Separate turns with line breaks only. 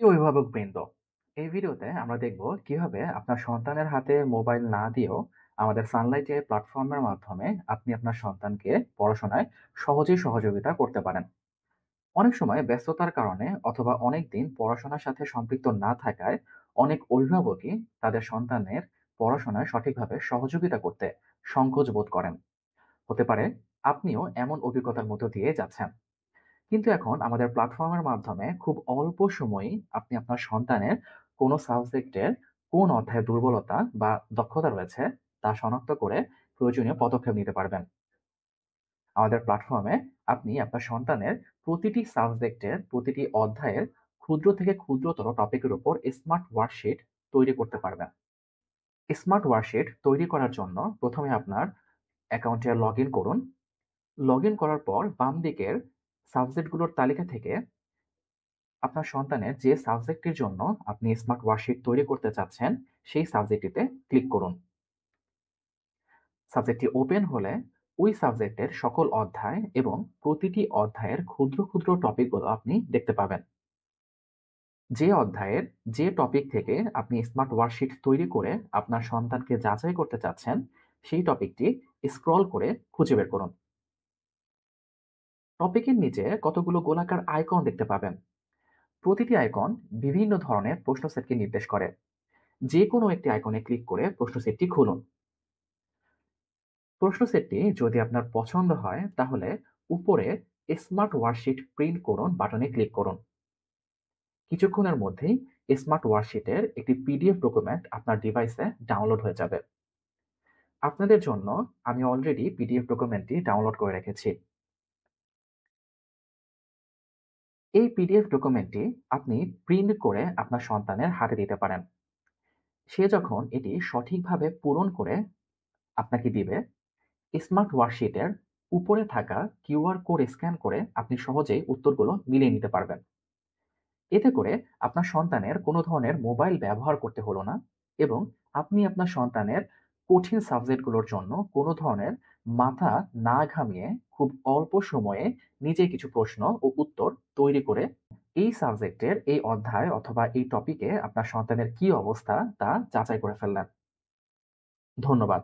প্রিয় অভিভাবকবৃন্দ, এই ভিডিওতে আমরা দেখব কিভাবে আপনার সন্তানের হাতে মোবাইল না দিয়েও আমাদের সানলাইট এ প্ল্যাটফর্মের মাধ্যমে আপনি আপনার সন্তানকে পড়াশোনায় সহজেই সহযোগিতা করতে পারেন। অনেক সময় ব্যস্ততার কারণে অথবা অনেক দিন পড়াশোনার সাথে সম্পৃক্ত না থাকায় অনেক অভিভাবকই তাদের সন্তানের পড়াশোনায় সঠিকভাবে সহযোগিতা করতে সংকোচ বোধ করেন। হতে পারে আপনিও এমন অভিজ্ঞতার মধ্য দিয়ে যাচ্ছেন। কিন্তু এখন আমাদের প্ল্যাটফর্মের মাধ্যমে খুব অল্প সময়েই আপনি আপনার সন্তানের কোন সাবজেক্টের কোন অধ্যায়ে দুর্বলতা বা দক্ষতা রয়েছে তা শনাক্ত করে প্রয়োজনীয় পদক্ষেপ নিতে পারবেন। আমাদের প্ল্যাটফর্মে আপনি আপনার সন্তানের প্রতিটি সাবজেক্টের প্রতিটি অধ্যায়ের ক্ষুদ্র থেকে ক্ষুদ্রতর টপিকের উপর স্মার্ট ওয়ার্কশিট তৈরি করতে পারবেন। স্মার্ট ওয়ার্কশিট তৈরি করার জন্য প্রথমে আপনার অ্যাকাউন্টে লগ ইন করুন। লগ ইন করার পর বাম দিকের সাবজেক্টগুলোর তালিকা থেকে আপনার সন্তানের যে সাবজেক্টটির জন্য আপনি স্মার্ট ওয়ার্কশিট তৈরি করতে চাচ্ছেন, সেই সাবজেক্টটিতে ক্লিক করুন। সাবজেক্টটি ওপেন হলে ওই সাবজেক্টের সকল অধ্যায় এবং প্রতিটি অধ্যায়ের ক্ষুদ্র ক্ষুদ্র টপিকগুলো আপনি দেখতে পাবেন। যে অধ্যায়ের যে টপিক থেকে আপনি স্মার্ট ওয়ার্কশিট তৈরি করে আপনার সন্তানকে যাচাই করতে চাচ্ছেন, সেই টপিকটি স্ক্রল করে খুঁজে বের করুন। টপিকের নিচে কতগুলো গোলাকার আইকন দেখতে পাবেন। প্রতিটি আইকন বিভিন্ন ধরনের প্রশ্ন সেটকে নির্দেশ করে। যে কোনো একটি আইকনে ক্লিক করে প্রশ্ন সেটটি খুলুন। প্রশ্ন সেটটি যদি আপনার পছন্দ হয় তাহলে উপরে স্মার্ট ওয়ার্কশিট প্রিন্ট করুন বাটনে ক্লিক করুন। কিছুক্ষণের মধ্যেই স্মার্ট ওয়ার্কশিটের একটি পিডিএফ ডকুমেন্ট আপনার ডিভাইসে ডাউনলোড হয়ে যাবে। আপনাদের জন্য আমি অলরেডি পিডিএফ ডকুমেন্টটি ডাউনলোড করে রেখেছি। এই পিডিএফ ডকুমেন্টটি আপনি প্রিন্ট করে আপনার সন্তানের হাতে দিতে পারেন। সে যখন এটি সঠিকভাবে পূরণ করে আপনাকে দিবে, স্মার্ট ওয়ার্কশিটের উপরে থাকা কিউআর কোড স্ক্যান করে আপনি সহজেই উত্তরগুলো মিলিয়ে নিতে পারবেন। এতে করে আপনার সন্তানের কোনো ধরনের মোবাইল ব্যবহার করতে হলো না এবং আপনি আপনার সন্তানের কঠিন সাবজেক্টগুলোর জন্য কোনো ধরনের মাথা না ঘামিয়ে খুব অল্প সময়ে নিজে কিছু প্রশ্ন ও উত্তর তৈরি করে এই সাবজেক্টের এই অধ্যায় অথবা এই টপিকে আপনার সন্তানের কি অবস্থা তা যাচাই করে ফেললেন। ধন্যবাদ।